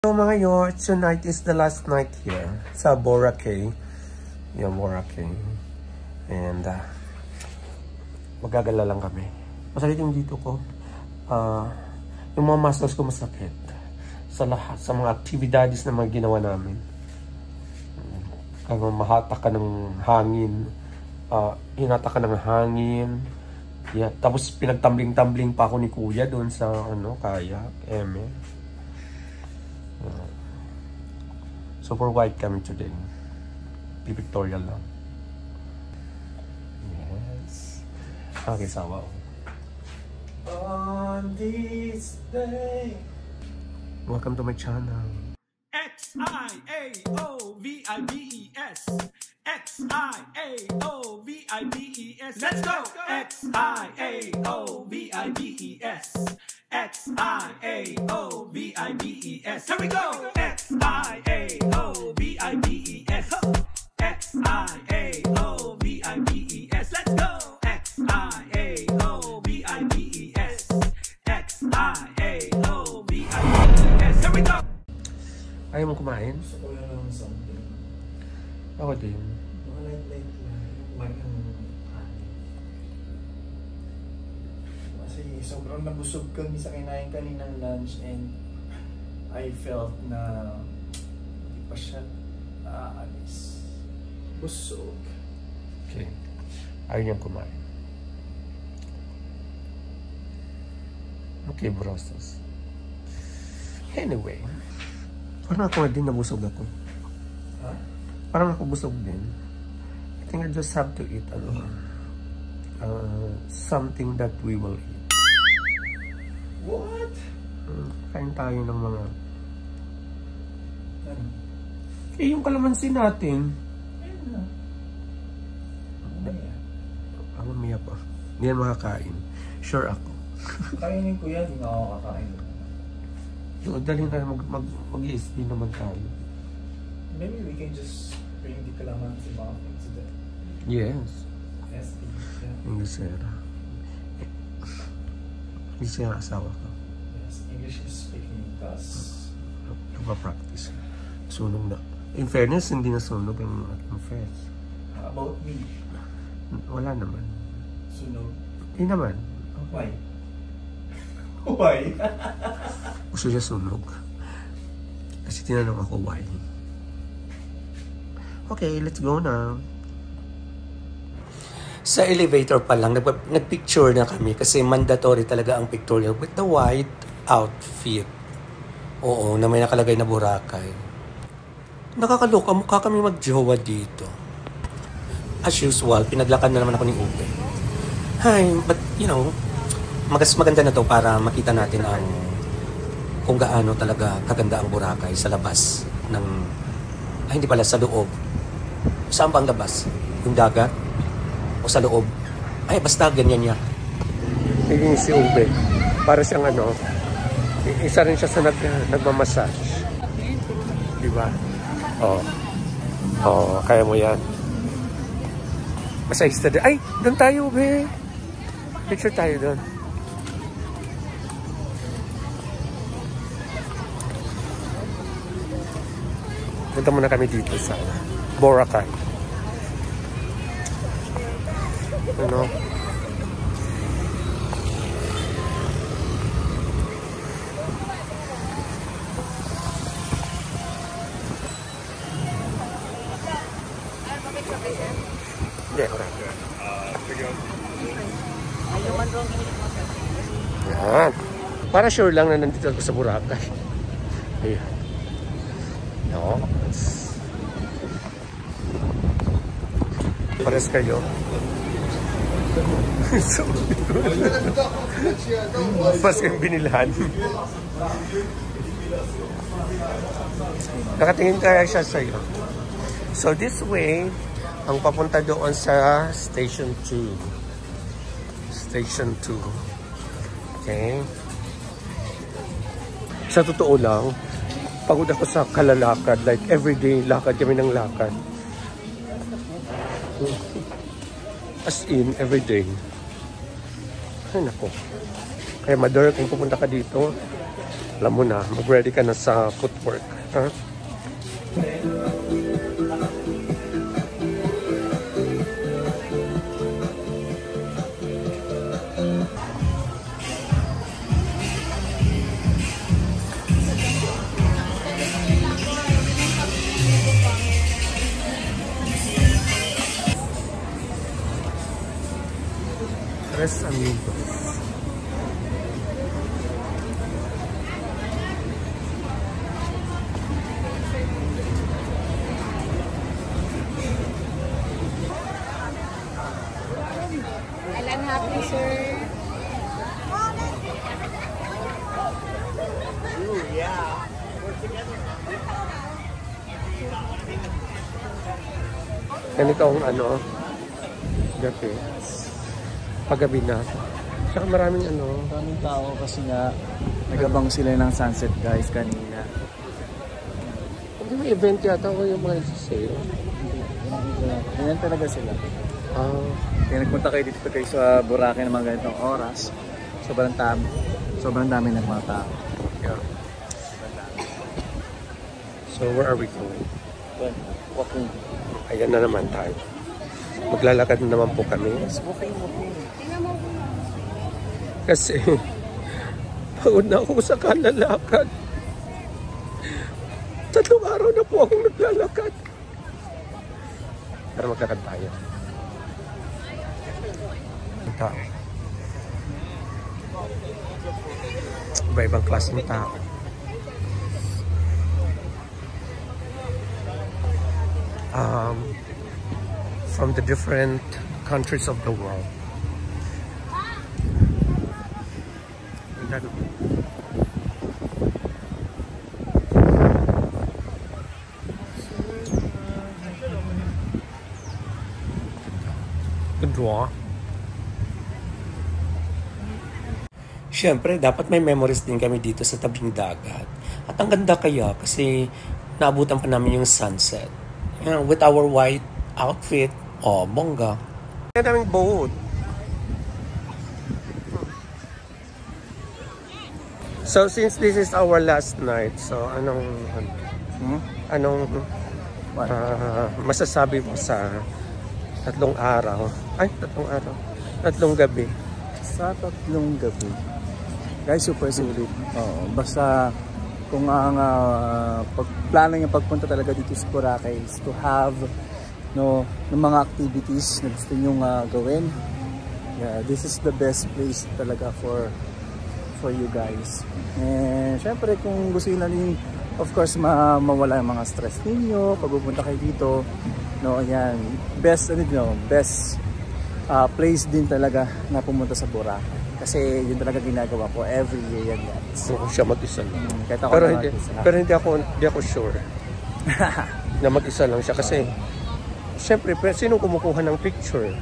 So mga yo, tonight is the last night here sa Boracay. Yung Boracay. And magagala lang kami. Masakit yung dito ko. Yung mga muscles ko masakit. Sa lahat, sa mga activities na mga ginawa namin. Kaya mahatak ka ng hangin. Hinatak ka ng hangin. Yeah. Tapos pinagtambling-tambling pa ako ni Kuya doon sa kayak, Super white kami today. Pictorial lang. Yes. Okay, sawa. On this day. Welcome to my channel. X-I-A-O-V-I-B-E-S. X-I-A-O-V-I-B-E-S. Let's go! X-I-A-O-V-I-B-E-S. X-I-A-O-V-I-B-E-S. Here we go! X-I-A-O-V-I-B-E-S. X-I-A-O-V-I-B-E-S. Let's go! X-I-A-O-V-I-B-E-S. X-I-A-O-V-I-B-E-S. Here we go! Ayaw mo kumain? Gusto ko lang ng something. Ako din. Mga light lang. Kumain ng kanin. Kasi sobrang nabusog kami sa kinain kaninang lunch and I felt na hindi pa siya aalis. Busog. Okay. Ayaw niyang kumain. Okay, brosses. Anyway. Parang ako din nabusog ako. Huh? Parang ako busog din. I think I just have to eat something that we will eat. What? Kain tayo ng mga... Ano? Eh, yung kalamansi natin. Ayun na. Mamaya pa. Hindi yan makakain. Sure ako. Kainin ko yan. Hindi na ako kakain. So, dalhin tayo mag-ESP naman tayo. Maybe we can just bring the calamansi back into the Yes. SD. Yeah. Inglesera. Inglesera asawa ko. Yes, English is speaking thus. Nagpa-practice. Sunog na. In fairness, hindi na sunog ang ating first. How about me? Wala naman. Sunog? Hindi naman. Why? Why? Gusto siya sunog. Kasi tinanong ako why. Okay, let's go na. Sa elevator pa lang, nagpicture na kami kasi mandatory talaga ang pictorial with the white outfit. Oo, na may nakalagay na Boracay. Nakakaloka, mukha kami magjowa dito. As usual, pinaglakan na naman ako ni Ube. Hi, but you know, maganda na to para makita natin ang kung gaano talaga kaganda ang Boracay sa labas ng... Ay, hindi pala, sa loob. Saan ba ang labas? Yung dagat? O sa loob? Ay, basta ganyan niya. Naging si Ube. Para siyang isa rin siya sa nagmamassage. Diba? Oo, kaya mo yan. Massage na din. Ay, doon tayo, Ube. Picture tayo doon. Punta muna kami dito sa Boracay. Ano? Hindi, correct. Yan. Para sure lang na nandito ako sa Boracay. Ayan. No. Pares kayo. Pas yung binilhan. Nakatingin kaya siya sa'yo. So this way, ang papunta doon sa Station 2. Station 2. Okay. Sa totoo lang, pagod ako sa kalalakad. Like everyday, lakad kami ng lakad. As in, everyday. Ay nako. Kaya Mother, kung pupunta ka dito, Alam mo na, mag-ready ka na sa footwork. Ha? Tres amigos. Alan, happy, sir. Ganito ang ano, gabi. Paggabi na. Saka maraming ano. Maraming tao kasi nga nagabang sila ng sunset guys kanina. Hindi may event yata o yung mga sale. Ganyan talaga sila. Ah, Kaya nagpunta kayo dito kayo sa Boracay ng mga ganitong oras. Sobrang dami ng mga tao. yeah. So where are we going? Walking. Ayan na naman tayo. Maglalakad na naman po kami. Walking. Kasi pagod na ako sa kalalakad. 3 araw na po akong naglalakad. Pero maglalakad tayo. Ang tao. Iba-ibang klase ng tao. From the different countries of the world. Kedua. Siyempre, dapat may memories din kami dito sa tabing dagat. At ang ganda kaya kasi naabutan pa namin yung sunset. With our white outfit. Oh, bongga. Ang daming boat. So, since this is our last night, so anong masasabi mo sa 3 araw? Ay, 3 araw. 3 gabi. Sa 3 gabi. Guys, super sulit. Basta kung ang pagplano niya pagpunta talaga dito sa Boracay is to have ng mga activities na gusto nyo gawin. Yeah, this is the best place talaga for you guys. And syempre kung gusto nyo rin, of course, mawala yung mga stress ninyo pag pupunta kayo dito. Ayan, best place din talaga na pumunta sa Boracay. Kasi yun talaga ginagawa ko every year yan, guys. So, siya mag-isa lang. Pero hindi ako sure na mag-isa lang siya kasi siyempre, sino kumukuha ng picture?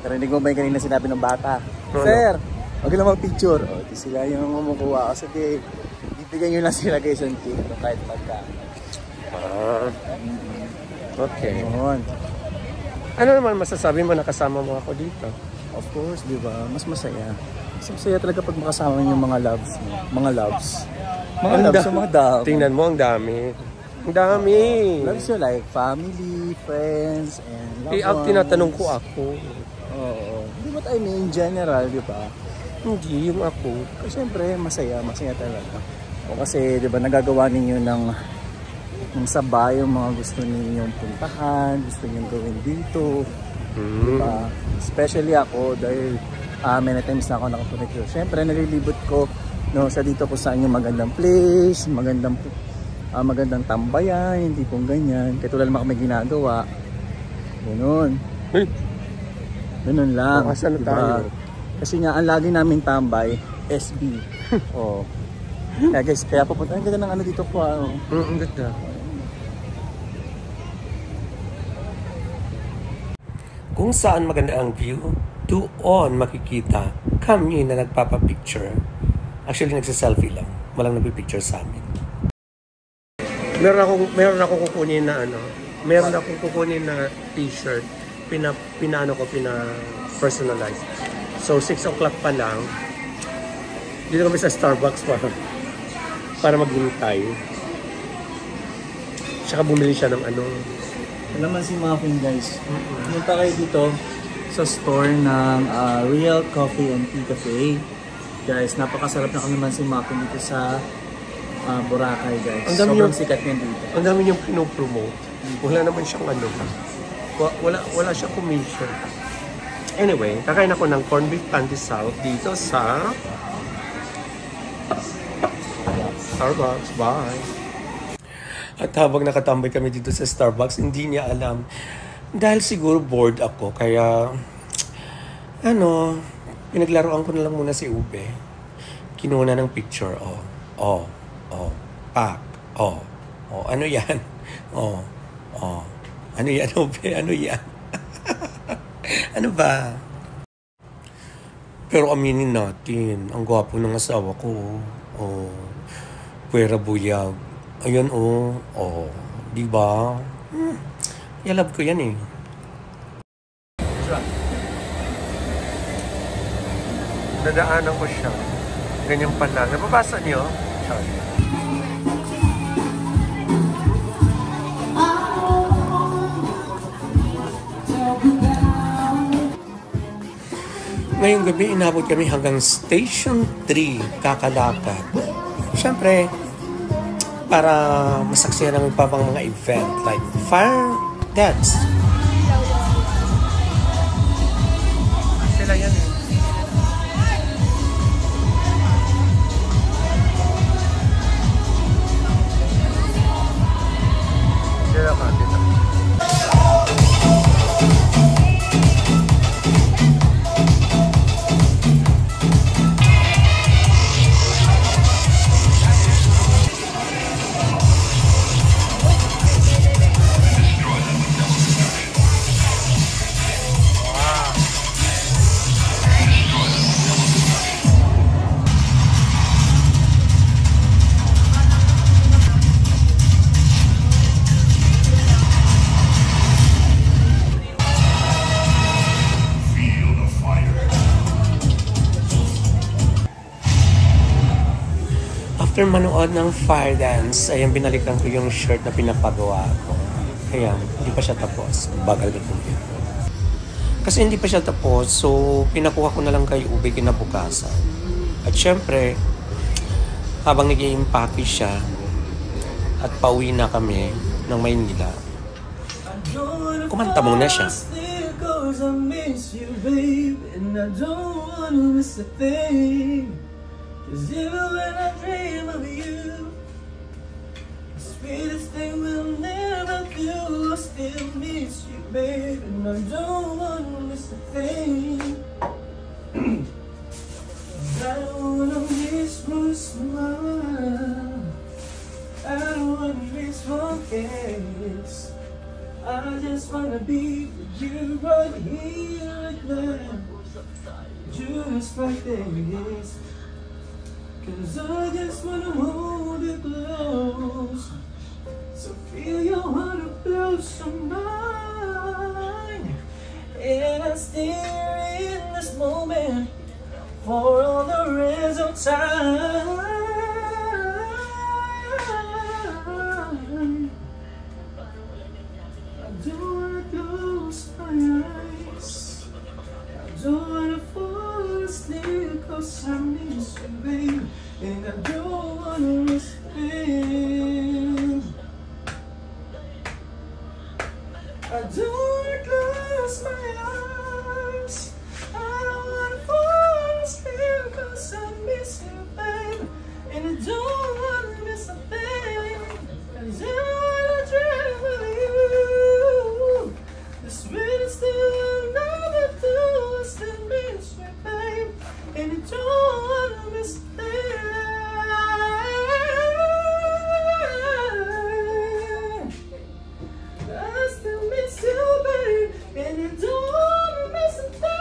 Narinig mo ba yung kanina sinabi ng bata? Ano? Sir, wag lang mag-picture. Di sila yung kumukuha. Kasi bibigyan nyo lang sila guys ng cake kahit pagka. Okay. Yun. Ano naman masasabi mo na kasama mo ako dito? Of course, di ba? Mas masaya. Mas masaya talaga pag makasama yung mga loves mo. Mga loves. Tingnan mo, ang dami. Ang dami. Loves you like family, friends, and loved ones. Tinatanong ko ako. Oo. Di ba tayo in general, di ba? Hindi, yung ako. Siyempre, masaya talaga. O kasi, di ba, nagagawa ninyo ng sabay yung mga gusto ninyong puntahan, gusto ninyong gawin dito. Diba? Especially ako dahil many times na ako nakapunta dito. Siyempre, nalilibot ko sa dito kung saan yung magandang place, magandang tambayan, hindi pong ganyan. Katulad naman kami ginagawa. Ganun. Ganun lang. Asan na tayo? Kasi nga, ang lagi namin tambay, SB. Kaya guys, kaya papunta. Ang ganda ng ano dito po. Ang ganda. Kung saan maganda ang view, doon makikita kami na nagpapapicture. Actually, nagsa-selfie lang. Walang nagpipicture sa amin. Meron akong kukunin na meron akong kukunin na t-shirt. Pina-personalize. So, 6 o'clock pa lang. Dito kami sa Starbucks para maghintay. Tsaka bumili siya ng ano. Alam man si Muffin guys. Pumunta kayo dito sa store ng Real Coffee and Tea Cafe. Guys, napakasarap na naman si Muffin dito sa Boracay guys. Sobrang sikat niya dito. Ang dami niyang pinopromote. Wala naman siyang ano. Wala siyang commission. Anyway, kakain ako ng corned beef pandesal dito sa Starbucks. Bye! At habang nakatambay kami dito sa Starbucks, hindi niya alam. Dahil siguro bored ako, kaya pinaglaruan ko na lang muna si Ube. Kinuha na ng picture, pak, ano yan? Ano yan, Ube? Ano yan? Ano ba? Pero aminin natin, ang gwapo ng asawa ko. Puwera buyag. Ayun, di ba? I love ko yan eh. Nadaanan ko siya. Ganyan pala. Nababasa niyo? Sorry. Ngayong gabi, inabot kami hanggang Station 3, Kakalakad. Siyempre, para masaksihan namin pa pang mga event like fire dance. Sila yan eh. Sila ka, dito. After manood ng fire dance, ayan, binalikan ko yung shirt na pinapagawa ko. Ayan, hindi pa siya tapos. Bagal na po yun. Kasi hindi pa siya tapos, so pinakuha ko na lang kay Ube kinabukasan. At syempre, habang nag-i-impake siya at pauwi na kami ng Maynila, kumanta muna siya. Cause even when I dream of you, the sweetest thing we'll never do, I still miss you, babe, and I don't wanna miss a thing. I don't wanna miss one smile, I don't wanna miss one kiss, I just wanna be with you right here, right now, just like this. Cause I just wanna hold you close, so feel your heart close to mine, and I stare in this moment for all the rest of time. I don't wanna close my eyes, I don't wanna fall asleep, cause I miss you, babe, and I don't wanna miss a thing. I don't wanna close my eyes, I don't wanna fall asleep, cause I miss you, babe, and I don't wanna miss a thing. Cause I wanna dream of you, the sweetest thing I'll never do is to miss you, babe, and I don't wanna miss a thing. I still miss you, babe, and I don't wanna miss a thing.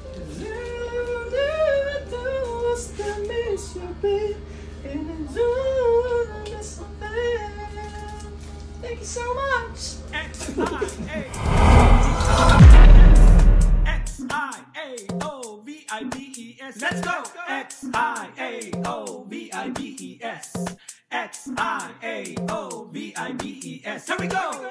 'Cause all I ever do is to miss you, babe, and I don't wanna miss a thing. Thank you so much. X-I-A. X-I-A. let's go. X-I-A-O-V-I-B-E-S. X-I-A-O-V-I-B-E-S. Here we go.